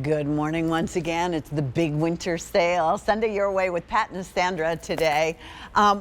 Good morning once again. It's the big winter sale. Send it your way with Pat and Sandra today.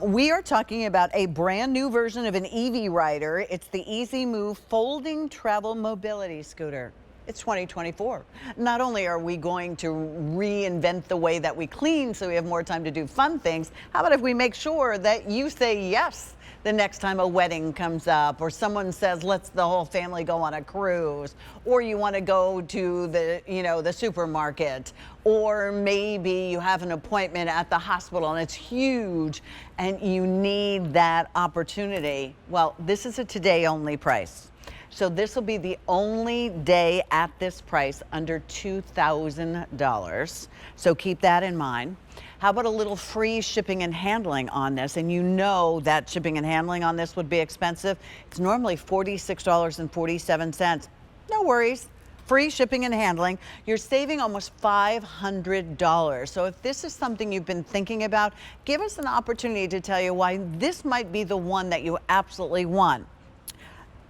We are talking about a brand new version of an EV Rider. It's the Easy Move folding travel mobility scooter. It's 2024. Not only are we going to reinvent the way that we clean so we have more time to do fun things, how about if we make sure that you say yes the next time a wedding comes up, or someone says, let's the whole family go on a cruise, or you want to go to the supermarket, or maybe you have an appointment at the hospital and it's huge and you need that opportunity. Well, this is a today only price. So this will be the only day at this price under $2,000. So keep that in mind. How about a little free shipping and handling on this? And you know that shipping and handling on this would be expensive. It's normally $46.47. No worries. Free shipping and handling. You're saving almost $500. So if this is something you've been thinking about, give us an opportunity to tell you why this might be the one that you absolutely want.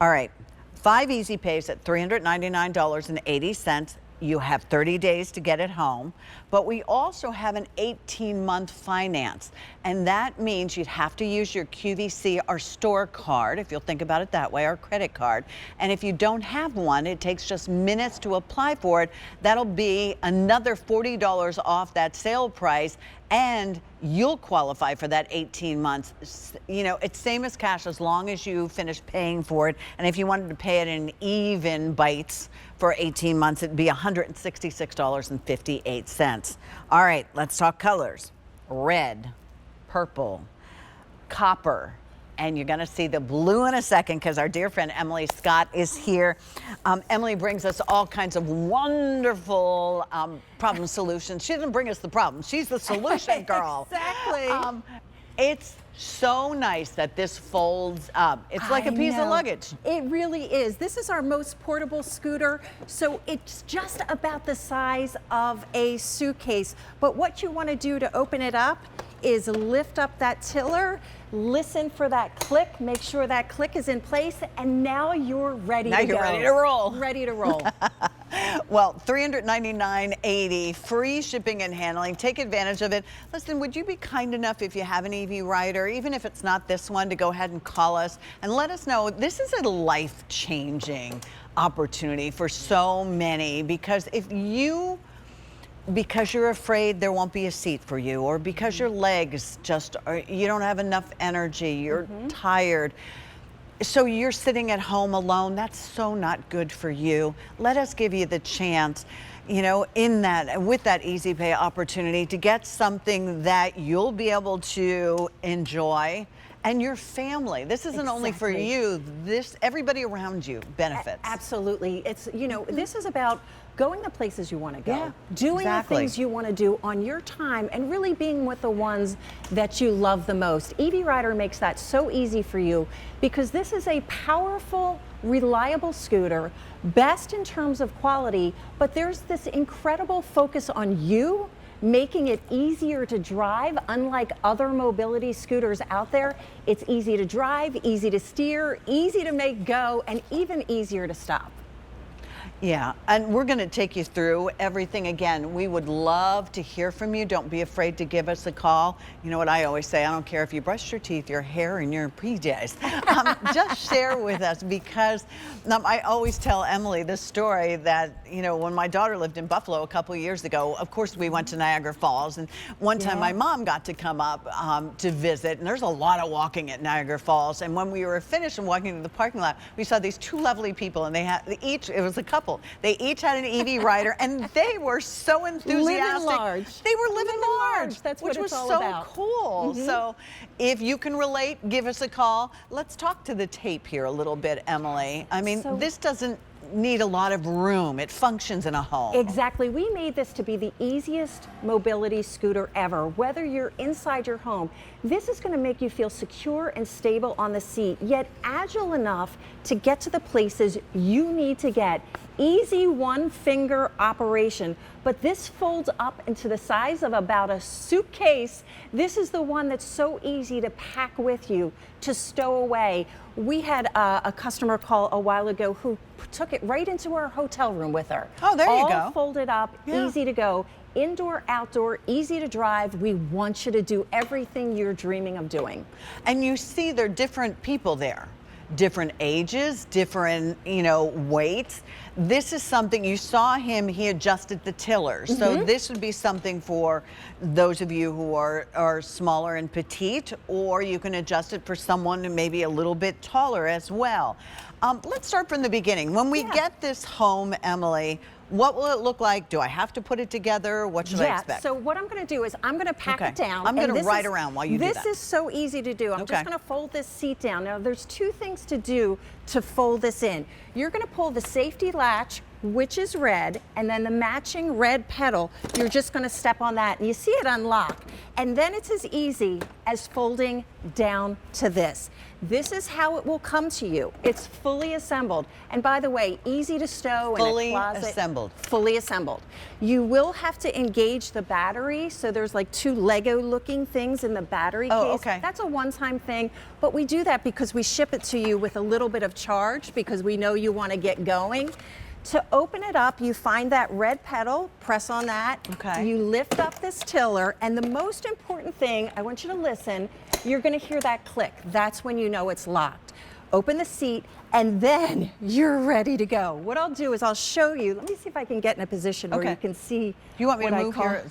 All right. 5 easy pays at $399.80. You have 30 days to get it home, but we also have an 18-month finance, and that means you'd have to use your QVC, our store card, if you'll think about it that way, our credit card. And if you don't have one, it takes just minutes to apply for it. That'll be another $40 off that sale price, and you'll qualify for that 18 months. You know, it's same as cash as long as you finish paying for it. And if you wanted to pay it in even bites for 18 months, it'd be $166.58. All right, let's talk colors. Red, purple, copper, and you're going to see the blue in a second because our dear friend Emily Scott is here. Emily brings us all kinds of wonderful problem solutions. She doesn't bring us the problem. She's the solution girl. Exactly. It's so nice that this folds up. It's like a piece of luggage. It really is. This is our most portable scooter, so it's just about the size of a suitcase. But what you want to do to open it up is lift up that tiller, listen for that click, make sure that click is in place, and now you're ready to go. Now you're ready to roll. Ready to roll. Well, $399.80, free shipping and handling. Take advantage of it. Listen, would you be kind enough, if you have an EV Rider, even if it's not this one, to go ahead and call us and let us know. This is a life-changing opportunity for so many, because because you're afraid there won't be a seat for you, or because your legs you don't have enough energy, you're tired, so you're sitting at home alone, that's so not good for you. Let us give you the chance, with that easy pay opportunity, to get something that you'll be able to enjoy. And your family. This isn't only for you. Everybody around you benefits. Absolutely. It's, this is about going the places you want to go, doing the things you want to do on your time, and really being with the ones that you love the most. EV Rider makes that so easy for you, because this is a powerful, reliable scooter, best in terms of quality, but there's this incredible focus on you, making it easier to drive. Unlike other mobility scooters out there, it's easy to drive, easy to steer, easy to make go, and even easier to stop. Yeah, and we're going to take you through everything again. We would love to hear from you. Don't be afraid to give us a call. You know what I always say, I don't care if you brush your teeth, your hair, and your PJs. Just share with us, because I always tell Emily this story that, when my daughter lived in Buffalo a couple of years ago, of course we went to Niagara Falls, and one time my mom got to come up to visit, and there's a lot of walking at Niagara Falls, and when we were finished and walking to the parking lot, we saw these two lovely people, and it was a couple. They each had an EV Rider, and they were so enthusiastic. Living large. They were living large. That's what it's all Which about. was so cool. So if you can relate, give us a call. Let's talk to the tape here a little bit, Emily. I mean, this doesn't need a lot of room. It functions in a home. Exactly. We made this to be the easiest mobility scooter ever. Whether you're inside your home, this is going to make you feel secure and stable on the seat, yet agile enough to get to the places you need to get. Easy one-finger operation, but this folds up into the size of about a suitcase. This is the one that's so easy to pack with you, to stow away. We had a customer call a while ago who took it right into our hotel room with her. Oh, there you go. All folded up, Yeah. easy to go. Indoor, outdoor, easy to drive. We want you to do everything you're dreaming of doing. And you see there are different people there, different ages, different, weights. This is something, you saw him, he adjusted the tillers. So this would be something for those of you who are smaller and petite, or you can adjust it for someone who may be a little bit taller as well. Let's start from the beginning. When we get this home, Emily, what will it look like? Do I have to put it together? What should I expect? So what I'm going to do is I'm going to pack it down. I'm going and to ride around while you do that. This is so easy to do. I'm just going to fold this seat down. Now there's two things to do to fold this in. You're going to pull the safety latch, which is red, and then the matching red pedal. You're just going to step on that and you see it unlock. And then it's as easy as folding down to this. This is how it will come to you. It's fully assembled. And by the way, easy to stow in a closet. Fully assembled. Fully assembled. You will have to engage the battery. So there's like two Lego looking things in the battery case. Okay. That's a one-time thing, but we do that because we ship it to you with a little bit of charge because we know you want to get going. To open it up, you find that red pedal, press on that. Okay. You lift up this tiller, and the most important thing, I want you to listen, you're going to hear that click. That's when you know it's locked. Open the seat, and then you're ready to go. What I'll do is I'll show you. Let me see if I can get in a position where you can see. You want me what to move here?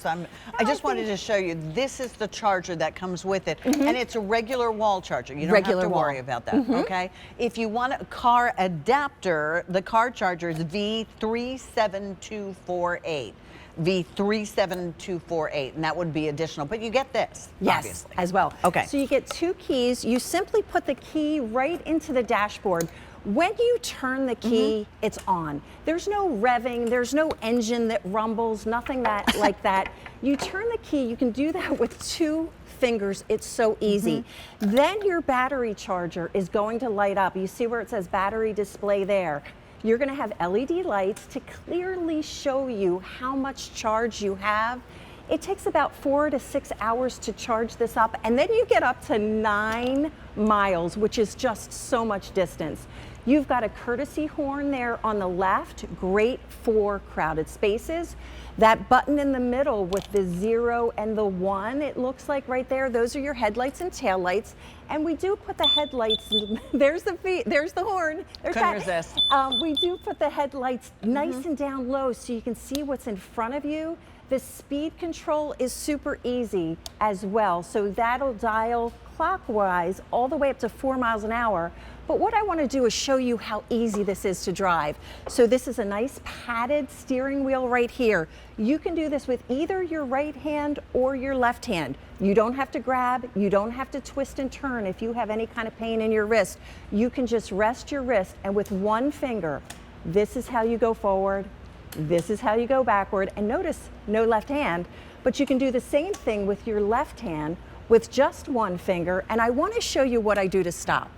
I just wanted to show you, this is the charger that comes with it, and it's a regular wall charger. You don't have to worry about that, okay? If you want a car adapter, the car charger is V37248. V37248, and that would be additional, but you get this, obviously. As well. Okay. So you get two keys. You simply put the key right into the dashboard. When you turn the key, it's on. There's no revving, there's no engine that rumbles, nothing that like that. You turn the key, you can do that with two fingers. It's so easy. Then your battery charger is going to light up. You see where it says battery display there. You're going to have LED lights to clearly show you how much charge you have. It takes about 4 to 6 hours to charge this up, and then you get up to 9 miles, which is just so much distance. You've got a courtesy horn there on the left, great for crowded spaces. That button in the middle with the 0 and the 1, it looks like right there, those are your headlights and taillights. And we do put the headlights, there's the horn. Couldn't resist. We do put the headlights nice and down low so you can see what's in front of you. The speed control is super easy as well. So that'll dial clockwise all the way up to 4 miles an hour. But what I want to do is show you how easy this is to drive. So this is a nice padded steering wheel right here. You can do this with either your right hand or your left hand. You don't have to grab, you don't have to twist and turn. If you have any kind of pain in your wrist, you can just rest your wrist, and with one finger, this is how you go forward, this is how you go backward, and notice no left hand, but you can do the same thing with your left hand with just one finger. And I want to show you what I do to stop.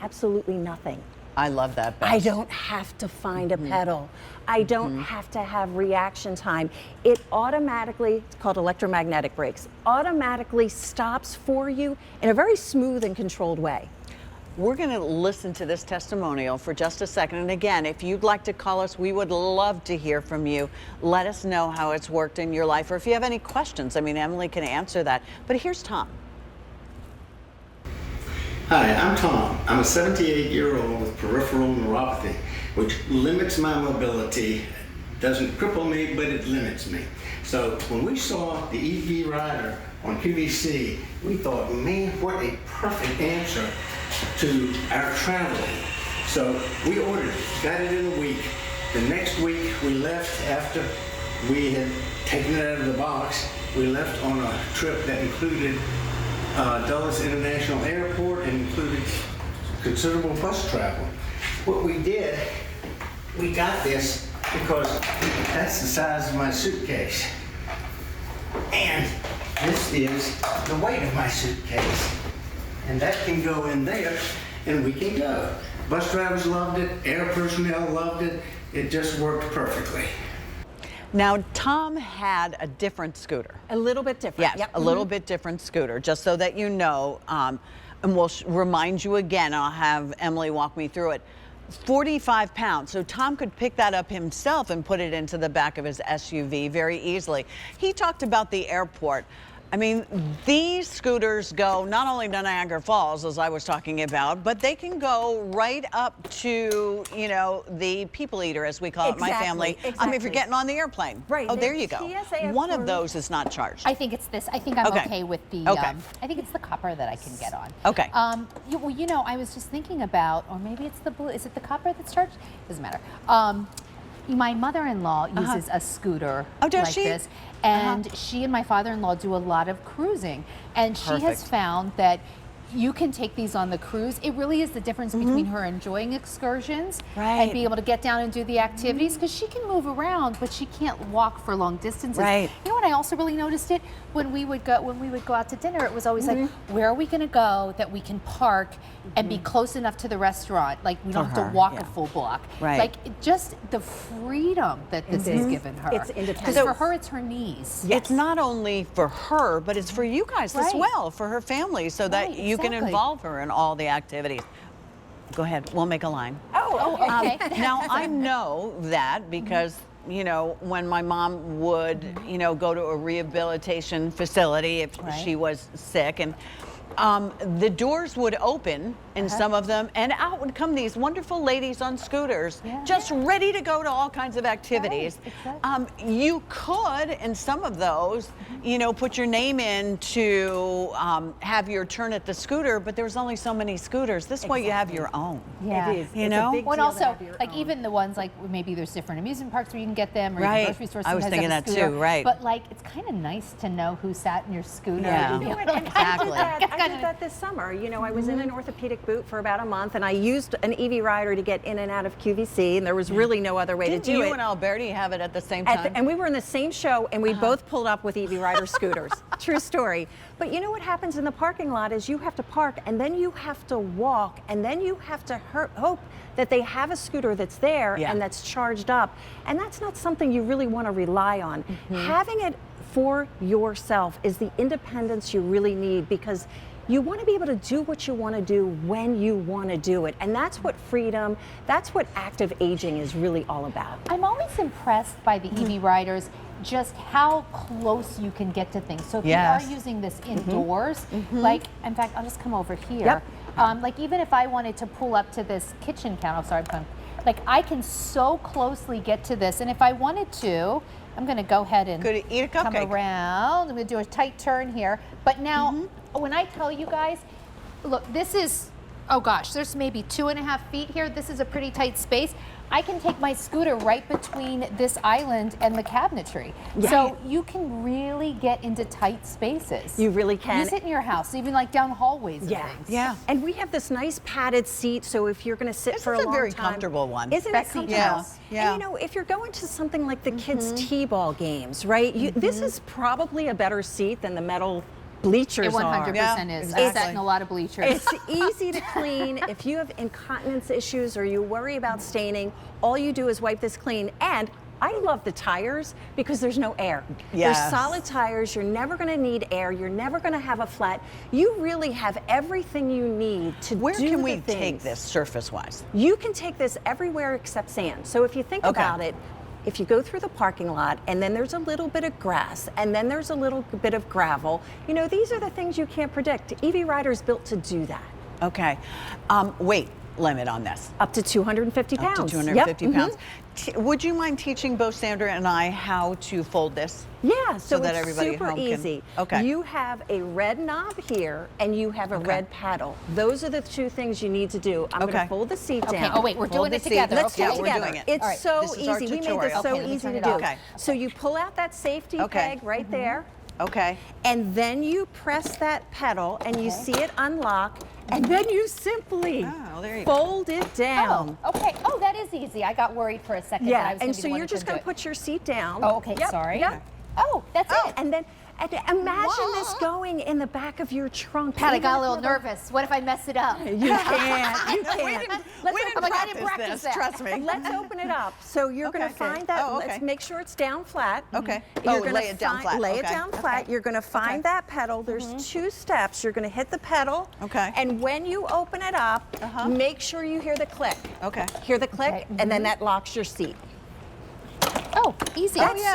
Absolutely nothing. I love that best. I don't have to find a pedal. I don't have to have reaction time. It automatically, it's called electromagnetic brakes, automatically stops for you in a very smooth and controlled way. We're going to listen to this testimonial for just a second. And again, if you'd like to call us, we would love to hear from you. Let us know how it's worked in your life, or if you have any questions. I mean, Emily can answer that. But here's Tom. Hi, I'm Tom. I'm a 78-year-old with peripheral neuropathy, which limits my mobility. Doesn't cripple me, but it limits me. So when we saw the EV rider on QVC, we thought, man, what a perfect answer to our traveling. So we ordered it, got it in a week. The next week we left after we had taken it out of the box. We left on a trip that included Dulles International Airport and included considerable bus travel. What we did, we got this because that's the size of my suitcase. And this is the weight of my suitcase. And that can go in there and we can go. Bus drivers loved it, air personnel loved it. It just worked perfectly. Now, Tom had a different scooter. A little bit different. Yes, a little bit different scooter, just so that you know. and we'll remind you again, I'll have Emily walk me through it. 45 pounds. So Tom could pick that up himself and put it into the back of his SUV very easily. He talked about the airport. I mean, these scooters go not only to Niagara Falls, as I was talking about, but they can go right up to, you know, the people eater, as we call it, my family. If you're getting on the airplane. Right. Oh, there you go. One of those is not charged. I think it's this. I think I'm okay with the, I think it's the copper that I can get on. Okay. Well, you know, I was just thinking about, or maybe it's the blue, is it the copper that's charged? Doesn't matter. My mother-in-law uses a scooter like this, and she and my father-in-law do a lot of cruising, and she has found that you can take these on the cruise. It really is the difference between her enjoying excursions and being able to get down and do the activities, because she can move around, but she can't walk for long distances. You know what? I also really noticed it when we would go out to dinner. It was always like, where are we going to go that we can park and be close enough to the restaurant? Like we don't have to walk a full block. Like just the freedom that this has given her. It's independent. Because for her, it's her knees. It's not only for her, but it's for you guys as well, for her family, so that you can involve her in all the activities. Go ahead, we'll make a line. Okay. Now I know that because, you know, when my mom would, you know, go to a rehabilitation facility if she was sick, and the doors would open in some of them, and out would come these wonderful ladies on scooters, just ready to go to all kinds of activities. You could, in some of those, you know, put your name in to have your turn at the scooter, but there's only so many scooters. This way you have your own. It is. You know? It's a big Well, and deal also, to have your like own. even the ones like maybe there's different amusement parks where you can get them, or even grocery stores. I was sometimes thinking have a that scooter. too, But like, it's kind of nice to know who sat in your scooter. Yeah. You know what, and I did that this summer. You know, I was in an orthopedic boot for about a month, and I used an EV rider to get in and out of QVC, and there was really no other way to do it. You and Alberti have it at the same time? And we were in the same show, and we both pulled up with EV rider scooters. True story. But you know what happens in the parking lot is you have to park, and then you have to walk, and then you have to hope that they have a scooter that's there and that's charged up. And that's not something you really want to rely on. Having it for yourself is the independence you really need, because you want to be able to do what you want to do when you want to do it. And that's what freedom, that's what active aging is really all about. I'm always impressed by the EV riders, just how close you can get to things. So if you are using this indoors, like, in fact, I'll just come over here. Like even if I wanted to pull up to this kitchen counter, like I can so closely get to this. And if I wanted to, I'm going to go ahead and eat a come cupcake. around. I'm going to do a tight turn here. But now, when I tell you guys, look, this is, oh gosh, there's maybe 2.5 feet here. This is a pretty tight space. I can take my scooter right between this island and the cabinetry. So you can really get into tight spaces. You really can. You sit in your house, even like down hallways and things. And we have this nice padded seat, so if you're going to sit for a long time. This is a very comfortable one. Isn't it comfortable? Yeah. And you know, if you're going to something like the kids' t-ball games, right? This is probably a better seat than the metal bleachers It 100% is. I've sat in a lot of bleachers. It's easy to clean. If you have incontinence issues or you worry about staining, all you do is wipe this clean. And I love the tires because there's no air. They're solid tires. You're never going to need air. You're never going to have a flat. You really have everything you need to do the things. Where can we take this surface-wise? You can take this everywhere except sand. So if you think about it, if you go through the parking lot and then there's a little bit of grass and then there's a little bit of gravel, you know, these are the things you can't predict. EV Rider is built to do that. Okay. Weight limit on this? Up to 250 pounds. Up to 250 pounds. Would you mind teaching both Sandra and I how to fold this? Yeah, so that it's everybody at super home easy. Okay. You have a red knob here and you have a red paddle. Those are the two things you need to do. I'm going to fold the seat down. Oh wait, we're doing it together. Let's do it we're together. doing it. It's so This is our easy. We made tutorial. this so let me easy turn to it do. on. Okay. So you pull out that safety peg right there. Okay. And then you press that pedal and you see it unlock, and then you simply there you go. fold it down. Oh, okay. Oh, that is easy. I got worried for a second. That I was and gonna be so the one you're who just couldn't going to do it. put your seat down. Oh, okay. Sorry. Yep. Oh, that's it. And then And imagine this going in the back of your trunk. Pat, I even got a if little you're like- nervous. What if I mess it up? You can't. You can't. We didn't practice this, that. trust me. Let's open it up. So you're Okay, going to okay. find that. Oh, okay. Let's make sure it's down flat. Okay. You're Oh, gonna lay it down flat. Lay it Okay. down flat. You're going to find that pedal. There's 2 steps. You're going to hit the pedal. Okay. And when you open it up, make sure you hear the click. Okay. Hear the click, Okay. and then that locks your seat. Oh, easy. Oh, yeah.